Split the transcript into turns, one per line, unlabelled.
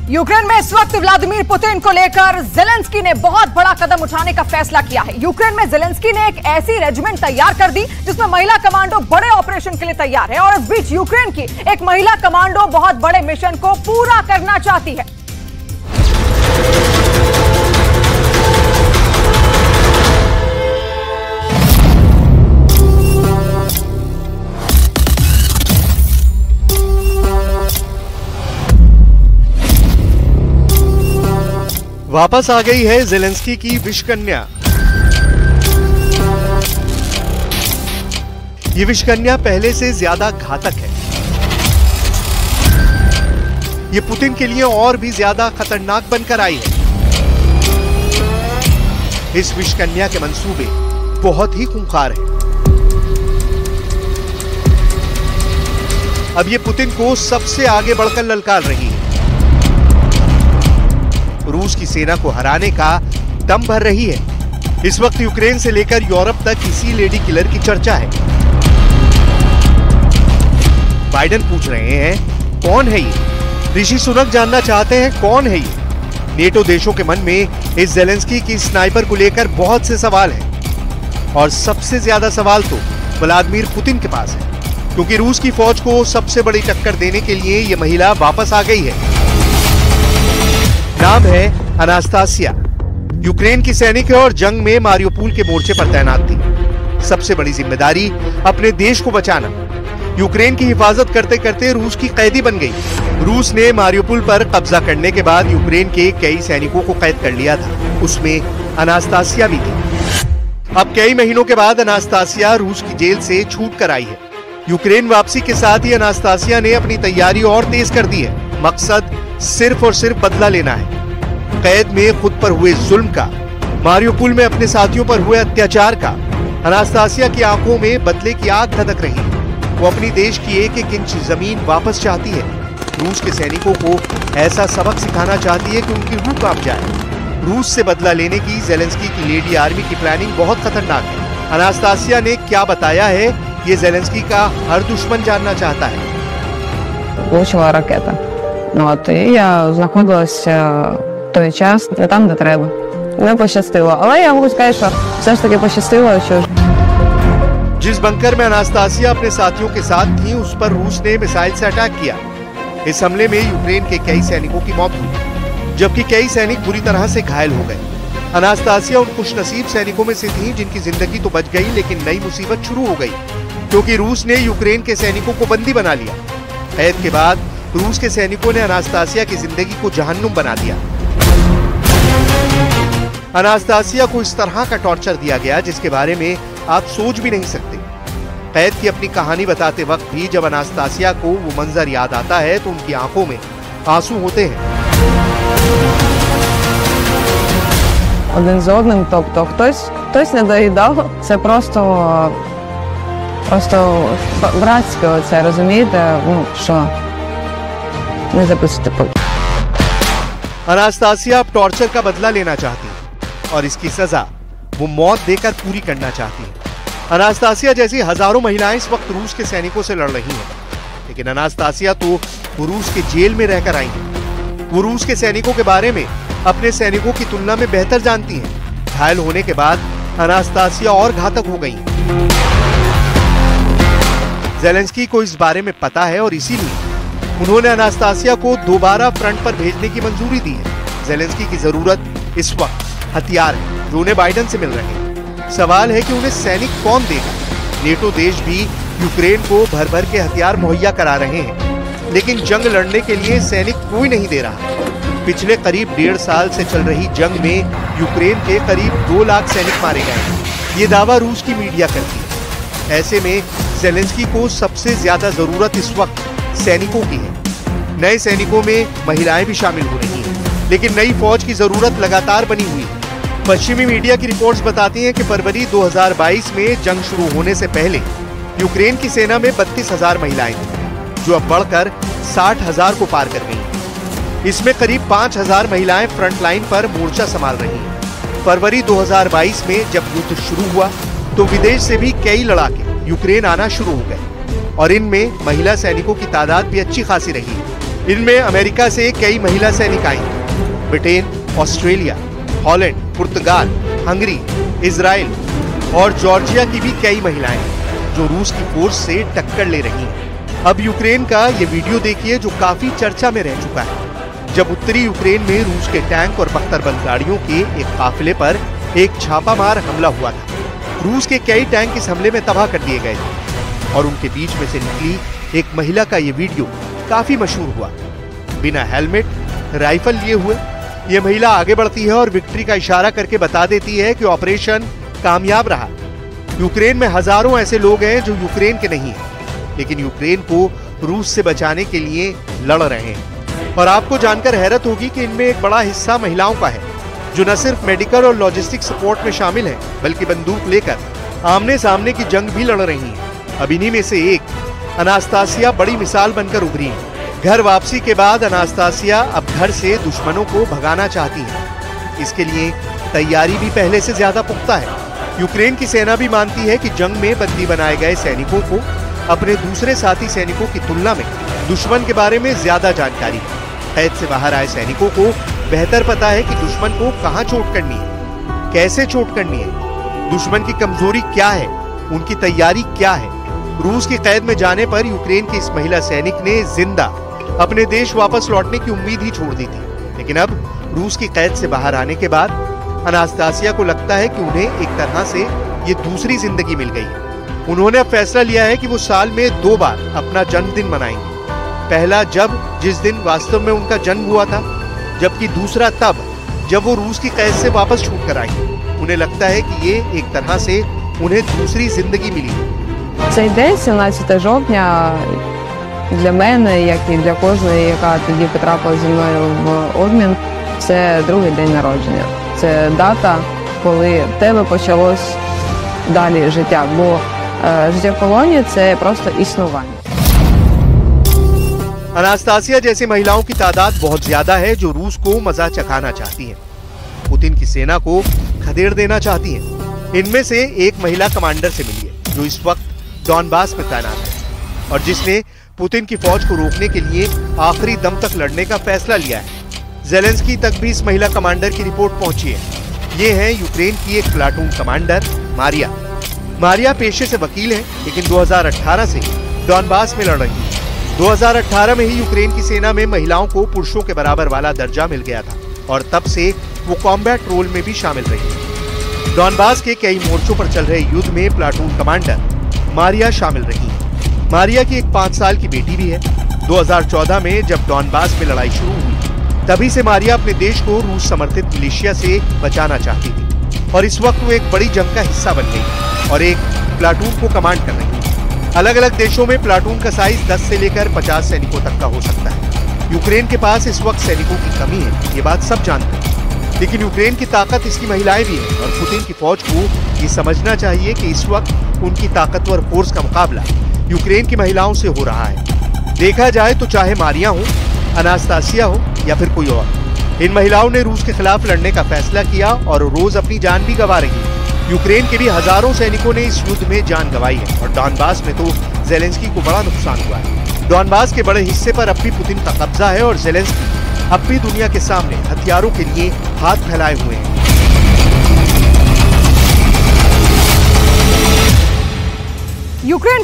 Ukraine में इस वक्त व्लादिमीर पुतिन को लेकर जेलेंस्की ने बहुत बड़ा कदम उठाने का फैसला किया है। यूक्रेन में जेलेंस्की ने एक ऐसी रेजिमेंट तैयार कर दी जिसमें महिला कमांडो बड़े ऑपरेशन के लिए तैयार है और इस बीच यूक्रेन की एक महिला कमांडो बहुत बड़े मिशन को पूरा करना चाहती है।
वापस आ गई है जेलेंस्की की विषकन्या। ये विषकन्या पहले से ज्यादा घातक है। ये पुतिन के लिए और भी ज्यादा खतरनाक बनकर आई है। इस विषकन्या के मंसूबे बहुत ही खूंखार हैं। अब ये पुतिन को सबसे आगे बढ़कर ललकार रही है। रूस की सेना को हराने का दम भर रही है। इस वक्त यूक्रेन से लेकर यूरोप तक इसी लेडी किलर की चर्चा है। बाइडेन पूछ रहे हैं कौन है ये? ऋषि सुनक जानना चाहते हैं कौन है ये? नेटो देशों के मन में इस जेलेंस्की की स्नाइपर को लेकर बहुत से सवाल हैं और सबसे ज्यादा सवाल तो व्लादिमीर पुतिन के पास है, क्योंकि रूस की फौज को सबसे बड़ी टक्कर देने के लिए ये महिला वापस आ गई है। नाम है अनास्तासिया। यूक्रेन की सैनिक है और जंग में मारियोपोल के मोर्चे पर तैनात थी। सबसे बड़ी जिम्मेदारी अपने देश को बचाना। यूक्रेन की हिफाजत करते करते रूस की कैदी बन गई। रूस ने मारियोपोल पर कब्जा करने के बाद यूक्रेन के कई सैनिकों को कैद कर लिया था, उसमें अनास्तासिया भी थी। अब कई महीनों के बाद अनास्तासिया रूस की जेल से छूट कर आई है। यूक्रेन वापसी के साथ ही अनास्तासिया ने अपनी तैयारी और तेज कर दी है। मकसद सिर्फ और सिर्फ बदला लेना है। कैद में खुद पर हुए जुल्म का, मारियोपोल में अपने साथियों पर हुए अत्याचार का। अनास्तासिया की आंखों में बदले की आग धधक रही है। वो अपनी देश की एक एक इंच जमीन वापस चाहती है। रूस के सैनिकों को ऐसा सबक सिखाना चाहती है कि उनकी रूह कांप जाए। रूस से बदला लेने की जेलेंस्की की लेडी आर्मी की प्लानिंग बहुत खतरनाक है। अनास्तासिया ने क्या बताया है, ये जेलेंस्की का हर दुश्मन जानना चाहता है।
Влучила ракета. От, і я знаходилася в той час не там, де треба. Не пощастило. Але я можу сказати, що все ж таки пощастило, що
जिस बंकर में अनास्तासिया अपने साथियों के साथ थी, उस पर रूस ने मिसाइल से अटैक किया। इस हमले में यूक्रेन के कई सैनिकों की मौत हुई, जबकि कई सैनिक बुरी तरह से घायल हो गए। अनास्तासिया उन खुशनसीब सैनिकों में से थी जिनकी जिंदगी तो बच गई, लेकिन नई मुसीबत शुरू हो गई, क्योंकि रूस ने यूक्रेन के सैनिकों को बंदी बना लिया। कैद के बाद रूस के सैनिकों ने अनास्तासिया की जिंदगी को जहन्नुम बना दिया। अनास्तासिया को इस तरह का टॉर्चर दिया गया जिसके बारे में आप सोच भी नहीं सकते। कैद की अपनी कहानी बताते वक्त भी जब अनास्तासिया को वो मंजर याद आता है तो उनकी आंखों में आंसू होते हैं।
один з одним, тобто хтось не доїдав. Це просто братське оце, розумієте, що не запустити путь.
अनास्तासिया अब टॉर्चर का बदला लेना चाहती है और इसकी सजा वो मौत देकर पूरी करना चाहती है। अनास्तासिया जैसी हजारों महिलाएं इस वक्त रूस के सैनिकों से लड़ रही हैं, लेकिन अनास्तासिया तो रूस के जेल में रहकर आई हैं। वो रूस के सैनिकों के बारे में अपने सैनिकों की तुलना में बेहतर जानती हैं। घायल होने के बाद अनास्तासिया और घातक हो गई। जेलेंस्की को इस बारे में पता है और इसीलिए उन्होंने अनास्तासिया को दोबारा फ्रंट पर भेजने की मंजूरी दी है। जेलेंस्की की जरूरत इस वक्त हथियार है जो उन्हें बाइडेन से मिल रहे हैं। सवाल है कि उन्हें सैनिक कौन देगा। नेटो देश भी यूक्रेन को भर भर के हथियार मुहैया करा रहे हैं, लेकिन जंग लड़ने के लिए सैनिक कोई नहीं दे रहा। पिछले करीब 1.5 साल से चल रही जंग में यूक्रेन के करीब 2 लाख सैनिक मारे गए। ये दावा रूस की मीडिया करती है। ऐसे में जेलेंस्की को सबसे ज्यादा जरूरत इस वक्त सैनिकों की है। नए सैनिकों में महिलाएं भी शामिल हो रही हैं, लेकिन नई फौज की जरूरत लगातार बनी हुई है। पश्चिमी मीडिया की रिपोर्ट्स बताती हैं कि फरवरी 2022 में जंग शुरू होने से पहले यूक्रेन की सेना में 32,000 महिलाएं थीं, जो अब बढ़कर 60,000 को पार कर गई। इसमें करीब 5,000 महिलाएं फ्रंट लाइन पर मोर्चा संभाल रही हैं। फरवरी 2022 में जब युद्ध शुरू हुआ तो विदेश से भी कई लड़ाके यूक्रेन आना शुरू हो गए और इनमें महिला सैनिकों की तादाद भी अच्छी खासी रही। इनमें अमेरिका से कई महिला सैनिक आई, ब्रिटेन, ऑस्ट्रेलिया, हॉलैंड, पुर्तगाल, हंगरी, इजराइल और जॉर्जिया की भी कई महिलाएं जो रूस की फोर्स से टक्कर ले रही हैं। अब यूक्रेन का ये वीडियो देखिए जो काफी चर्चा में रह चुका है, जब उत्तरी यूक्रेन में रूस के टैंक और बख्तरबंद गाड़ियों के एक काफिले पर एक छापामार हमला हुआ था। रूस के कई टैंक इस हमले में तबाह कर दिए गए थे और उनके बीच में से निकली एक महिला का ये वीडियो काफी मशहूर हुआ। बिना हेलमेट, राइफल लिए हुए ये महिला आगे बढ़ती है और विक्ट्री का इशारा करके बता देती है कि ऑपरेशन कामयाब रहा। यूक्रेन में हजारों ऐसे लोग हैं जो यूक्रेन के नहीं हैं, लेकिन यूक्रेन को रूस से बचाने के लिए लड़ रहे हैं। और आपको जानकर हैरत होगी कि इनमें एक बड़ा हिस्सा महिलाओं का है, जो न सिर्फ मेडिकल और लॉजिस्टिक सपोर्ट में शामिल हैं, बल्कि बंदूक लेकर आमने सामने की जंग भी लड़ रही हैं। अब इन्हीं में से एक अनास्तासिया बड़ी मिसाल बनकर उभरी है। घर वापसी के बाद अनास्तासिया अब घर से दुश्मनों को भगाना चाहती है। इसके लिए तैयारी भी पहले से ज्यादा पुख्ता है। यूक्रेन की सेना भी मानती है कि जंग में बंदी बनाए गए सैनिकों को अपने दूसरे साथी सैनिकों की तुलना में दुश्मन के बारे में ज्यादा जानकारी है। कैद से बाहर आए सैनिकों को बेहतर पता है कि दुश्मन को कहां चोट करनी है, कैसे चोट करनी है, दुश्मन की कमजोरी क्या है, उनकी तैयारी क्या है। रूस की कैद में जाने पर यूक्रेन की इस महिला सैनिक ने जिंदा अपने देश वापस लौटने की उम्मीद ही छोड़ दी थी। लेकिन अब रूस की कैद से बाहर आने के बाद अनास्तासिया को लगता है कि उन्हें एक तरह से ये दूसरी जिंदगी मिल गई है। उन्होंने अब फैसला लिया है कि वो साल में 2 बार अपना जन्मदिन मनाएंगे। पहला जिस दिन वास्तव में उनका जन्म हुआ था, जबकि दूसरा तब जब वो रूस की कैद से वापस छूट कर आएंगे। उन्हें लगता है कि ये एक तरह से उन्हें दूसरी जिंदगी मिली।
Цей день, 17 жовтня, для мене, як і для кожної, яка тоді потрапила зі мною в обмін, це другий день народження. Це дата, коли в тебе почалось далі життя, бо життя в полоні – це просто існування.
अनास्तासिया जैसी महिलाओं की तादाद बहुत ज्यादा है जो रूस को मजा चखाना चाहती हैं, पुतिन की सेना को खदेड़ देना चाहती हैं। इनमें से एक महिला कमांडर से मिली है जो इस वक्त डॉनबास में तैनात है और जिसने पुतिन की फौज को रोकने के लिए आखिरी दम तक लड़ने का फैसला लिया है। ज़ेलेंस्की तक भी इस महिला कमांडर की रिपोर्ट पहुंची है। ये है यूक्रेन की एक प्लाटून कमांडर मारिया। मारिया पेशे से वकील है, लेकिन 2018 से डॉनबास में लड़ रही है। 2018 में ही यूक्रेन की सेना में महिलाओं को पुरुषों के बराबर वाला दर्जा मिल गया था और तब से वो कॉम्बैट रोल में भी शामिल रही है। डॉनबास के कई मोर्चों पर चल रहे युद्ध में प्लाटून कमांडर मारिया शामिल रही है। मारिया की एक 5 साल की बेटी भी है। 2014 में जब डॉनबास में लड़ाई शुरू हुई, तभी से मारिया अपने देश को रूस समर्थित मिलिशिया से बचाना चाहती थी और इस वक्त वो एक बड़ी जंग का हिस्सा बन गई और एक प्लाटून को कमांड कर रही है। अलग अलग देशों में प्लाटून का साइज 10 से लेकर 50 सैनिकों तक का हो सकता है। यूक्रेन के पास इस वक्त सैनिकों की कमी है, ये बात सब जानते हैं, लेकिन यूक्रेन की ताकत इसकी महिलाएं भी हैं और पुतिन की फौज को ये समझना चाहिए कि इस वक्त उनकी ताकतवर फोर्स का मुकाबला यूक्रेन की महिलाओं से हो रहा है। देखा जाए तो चाहे मारिया हो, अनास्तासिया हो या फिर कोई और, इन महिलाओं ने रूस के खिलाफ लड़ने का फैसला किया और रोज अपनी जान भी गंवा रही है। यूक्रेन के भी हजारों सैनिकों ने इस युद्ध में जान गंवाई है और डॉनबास में तो ज़ेलेंस्की को बड़ा नुकसान हुआ है। डॉनबास के बड़े हिस्से पर अब भी पुतिन का कब्जा है और ज़ेलेंस्की अब भी दुनिया के सामने हथियारों के लिए हाथ फैलाए हुए हैं।
यूक्रेन के